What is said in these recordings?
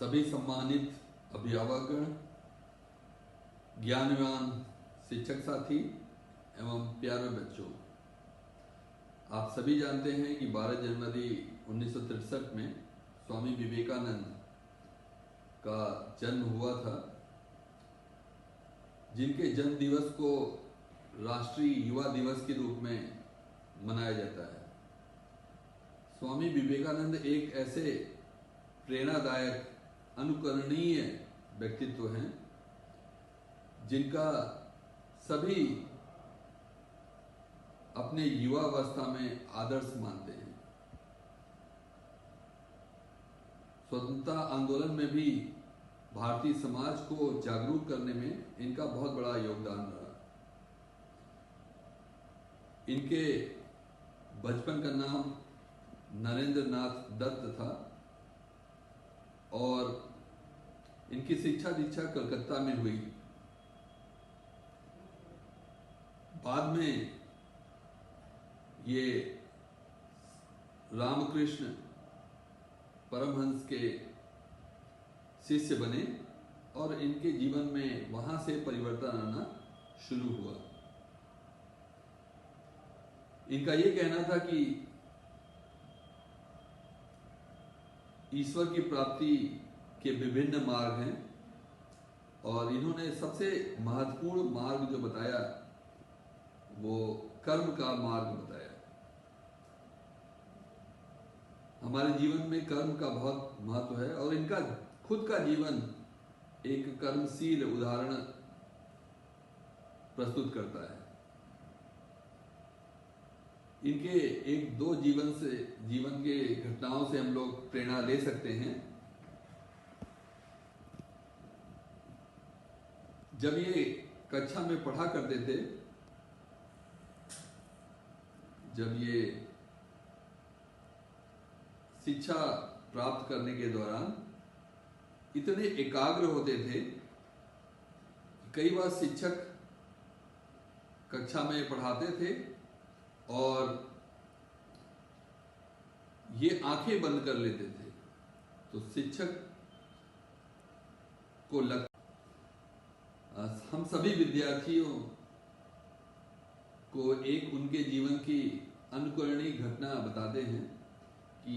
सभी सम्मानित अभिभावकगण, ज्ञानवान शिक्षक साथी एवं प्यारे बच्चों, आप सभी जानते हैं कि 12 जनवरी 1963 में स्वामी विवेकानंद का जन्म हुआ था, जिनके जन्म दिवस को राष्ट्रीय युवा दिवस के रूप में मनाया जाता है। स्वामी विवेकानंद एक ऐसे प्रेरणादायक, अनुकरणीय व्यक्तित्व हैं जिनका सभी अपने युवावस्था में आदर्श मानते हैं। स्वतंत्रता आंदोलन में भी भारतीय समाज को जागरूक करने में इनका बहुत बड़ा योगदान रहा। इनके बचपन का नाम नरेंद्र नाथ दत्त था और इनकी शिक्षा दीक्षा कलकत्ता में हुई। बाद में ये रामकृष्ण परमहंस के शिष्य बने और इनके जीवन में वहां से परिवर्तन आना शुरू हुआ। इनका ये कहना था कि ईश्वर की प्राप्ति के विभिन्न मार्ग हैं और इन्होंने सबसे महत्वपूर्ण मार्ग जो बताया वो कर्म का मार्ग बताया। हमारे जीवन में कर्म का बहुत महत्व है और इनका खुद का जीवन एक कर्मशील उदाहरण प्रस्तुत करता है। इनके एक दो जीवन के घटनाओं से हम लोग प्रेरणा ले सकते हैं। जब ये कक्षा में पढ़ा करते थे, जब ये शिक्षा प्राप्त करने के दौरान इतने एकाग्र होते थे, कई बार शिक्षक कक्षा में पढ़ाते थे और ये आंखें बंद कर लेते थे, तो शिक्षक को हम सभी विद्यार्थियों को एक उनके जीवन की अनुकरणीय घटना बताते हैं कि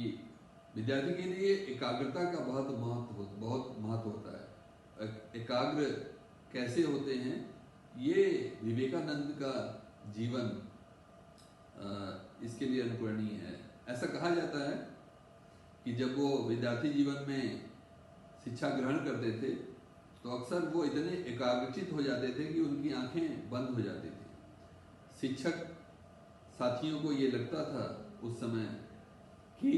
विद्यार्थी के लिए एकाग्रता का बहुत महत्व होता है। एकाग्र कैसे होते हैं, ये विवेकानंद का जीवन इसके लिए अनुकरणीय है। ऐसा कहा जाता है कि जब वो विद्यार्थी जीवन में शिक्षा ग्रहण करते थे तो अक्सर वो इतने एकाग्रचित हो जाते थे कि उनकी आंखें बंद हो जाती थी। शिक्षक साथियों को ये लगता था उस समय कि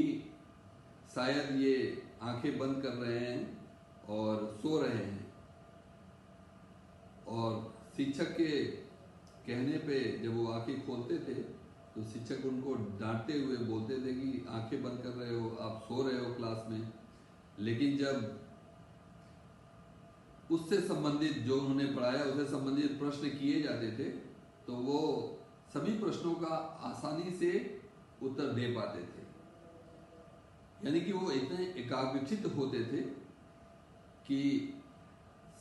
शायद ये आंखें बंद कर रहे हैं और सो रहे हैं, और शिक्षक के कहने पे जब वो आंखें खोलते थे तो शिक्षक उनको डांटते हुए बोलते थे कि आंखें बंद कर रहे हो, आप सो रहे हो क्लास में। लेकिन जब उससे संबंधित जो उन्होंने पढ़ाया उससे संबंधित प्रश्न किए जाते थे तो वो सभी प्रश्नों का आसानी से उत्तर दे पाते थे। यानी कि वो इतने एकाग्रचित होते थे कि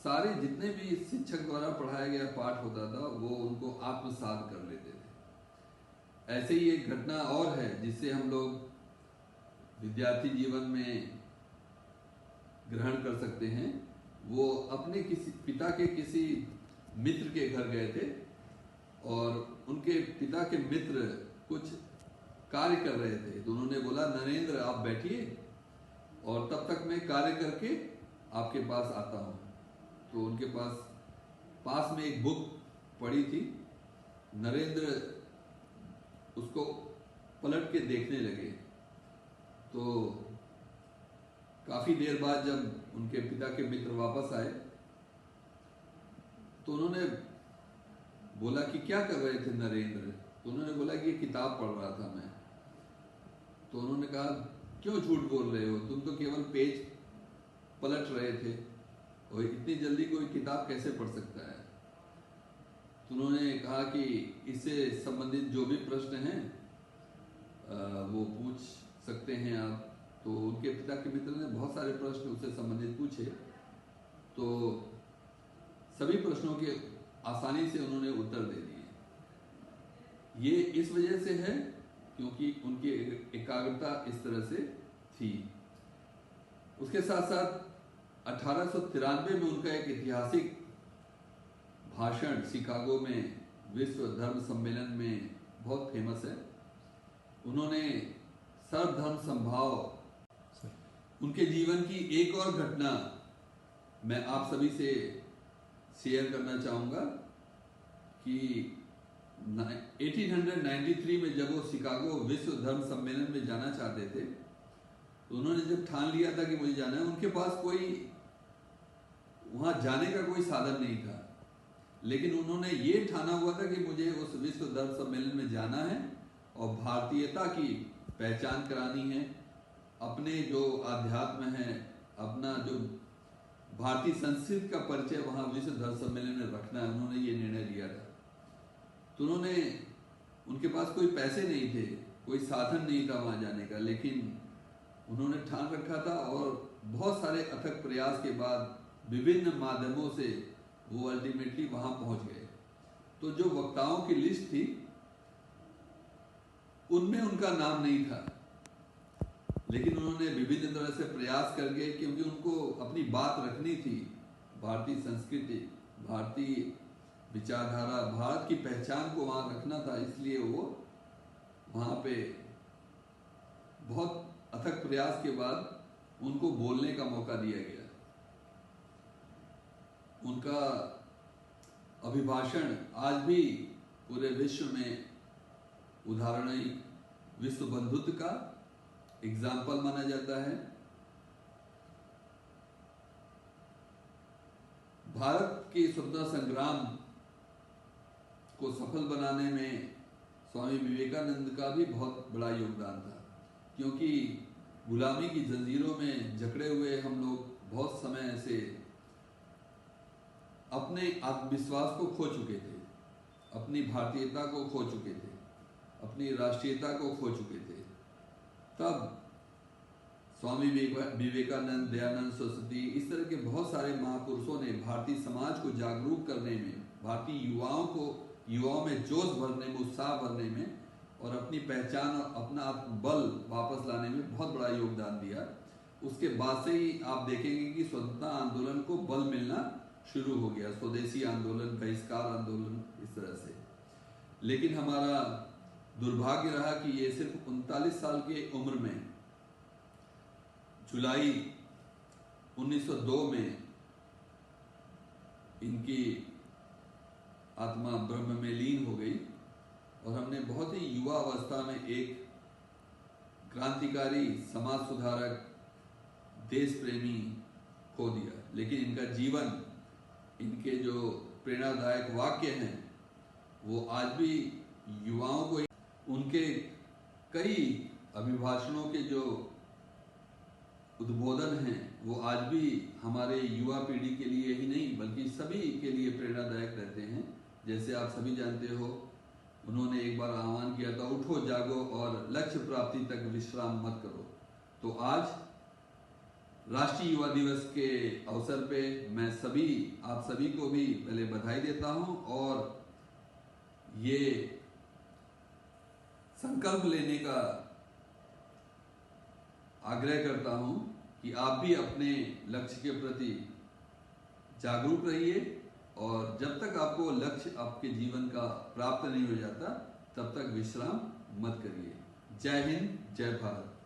सारे जितने भी शिक्षक द्वारा पढ़ाया गया पाठ होता था वो उनको आत्मसात कर लेते थे। ऐसे ही एक घटना और है जिससे हम लोग विद्यार्थी जीवन में ग्रहण कर सकते हैं। वो अपने किसी पिता के किसी मित्र के घर गए थे और उनके पिता के मित्र कुछ कार्य कर रहे थे, तो उन्होंने बोला, नरेंद्र आप बैठिए और तब तक मैं कार्य करके आपके पास आता हूँ। तो उनके पास में एक बुक पड़ी थी। नरेंद्र उसको पलट के देखने लगे। तो काफी देर बाद जब उनके पिता के मित्र वापस आए तो उन्होंने बोला कि क्या कर रहे थे नरेंद्र? तो उन्होंने बोला कि ये किताब पढ़ रहा था मैं। तो उन्होंने कहा, क्यों झूठ बोल रहे हो, तुम तो केवल पेज पलट रहे थे और इतनी जल्दी कोई किताब कैसे पढ़ सकता है? तो उन्होंने कहा कि इससे संबंधित जो भी प्रश्न हैं वो पूछ सकते हैं आप। तो उनके पिता के मित्र ने बहुत सारे प्रश्न उससे संबंधित पूछे, तो सभी प्रश्नों के आसानी से उन्होंने उत्तर दे दिए। ये इस वजह से है क्योंकि उनकी एकाग्रता इस तरह से थी। उसके साथ साथ 1893 में उनका एक ऐतिहासिक भाषण शिकागो में विश्व धर्म सम्मेलन में बहुत फेमस है। उन्होंने सर्वधर्म समभाव, उनके जीवन की एक और घटना मैं आप सभी से शेयर करना चाहूँगा कि 1893 में जब वो शिकागो विश्व धर्म सम्मेलन में जाना चाहते थे, तो उन्होंने जब ठान लिया था कि मुझे जाना है, उनके पास कोई वहाँ जाने का कोई साधन नहीं था, लेकिन उन्होंने ये ठाना हुआ था कि मुझे उस विश्व धर्म सम्मेलन में जाना है और भारतीयता की पहचान करानी है, अपने जो अध्यात्म है, अपना जो भारतीय संस्कृति का परिचय वहाँ विश्व धर्म सम्मेलन में रखना है। उन्होंने ये निर्णय लिया था। तो उनके पास कोई पैसे नहीं थे, कोई साधन नहीं था वहाँ जाने का, लेकिन उन्होंने ठान रखा था और बहुत सारे अथक प्रयास के बाद विभिन्न माध्यमों से वो अल्टीमेटली वहाँ पहुँच गए। तो जो वक्ताओं की लिस्ट थी उनमें उनका नाम नहीं था, लेकिन उन्होंने विभिन्न तरह से प्रयास करके, क्योंकि उनको अपनी बात रखनी थी, भारतीय संस्कृति, भारतीय विचारधारा, भारत की पहचान को वहाँ रखना था, इसलिए वो वहाँ पे बहुत अथक प्रयास के बाद उनको बोलने का मौका दिया गया। उनका अभिभाषण आज भी पूरे विश्व में उदाहरण, विश्व बंधुत्व का एग्जाम्पल माना जाता है। भारत के स्वतंत्रता संग्राम को सफल बनाने में स्वामी विवेकानंद का भी बहुत बड़ा योगदान था, क्योंकि गुलामी की जंजीरों में जकड़े हुए हम लोग बहुत समय से अपने आत्मविश्वास को खो चुके थे, अपनी भारतीयता को खो चुके थे, अपनी राष्ट्रीयता को खो चुके थे। तब स्वामी विवेकानंद, दयानंद सरस्वती, इस तरह के बहुत सारे महापुरुषों ने भारतीय समाज को जागरूक करने में, भारतीय युवाओं में जोश भरने में, उत्साह भरने में और अपनी पहचान और अपना बल वापस लाने में बहुत बड़ा योगदान दिया। उसके बाद से ही आप देखेंगे कि स्वतंत्रता आंदोलन को बल मिलना शुरू हो गया, स्वदेशी आंदोलन, बहिष्कार आंदोलन, इस तरह से। लेकिन हमारा दुर्भाग्य रहा कि ये सिर्फ 39 साल की उम्र में जुलाई 1902 में इनकी आत्मा ब्रह्म में लीन हो गई और हमने बहुत ही युवा अवस्था में एक क्रांतिकारी, समाज सुधारक, देश प्रेमी खो दिया। लेकिन इनका जीवन, इनके जो प्रेरणादायक वाक्य हैं, वो आज भी युवाओं को, उनके कई अभिभाषणों के जो उद्बोधन हैं, वो आज भी हमारे युवा पीढ़ी के लिए ही नहीं बल्कि सभी के लिए प्रेरणादायक रहते हैं। जैसे आप सभी जानते हो, उन्होंने एक बार आह्वान किया था, उठो जागो और लक्ष्य प्राप्ति तक विश्राम मत करो। तो आज राष्ट्रीय युवा दिवस के अवसर पे मैं आप सभी को भी पहले बधाई देता हूं और ये संकल्प लेने का आग्रह करता हूं कि आप भी अपने लक्ष्य के प्रति जागरूक रहिए और जब तक आपको लक्ष्य आपके जीवन का प्राप्त नहीं हो जाता, तब तक विश्राम मत करिए। जय हिंद, जय भारत।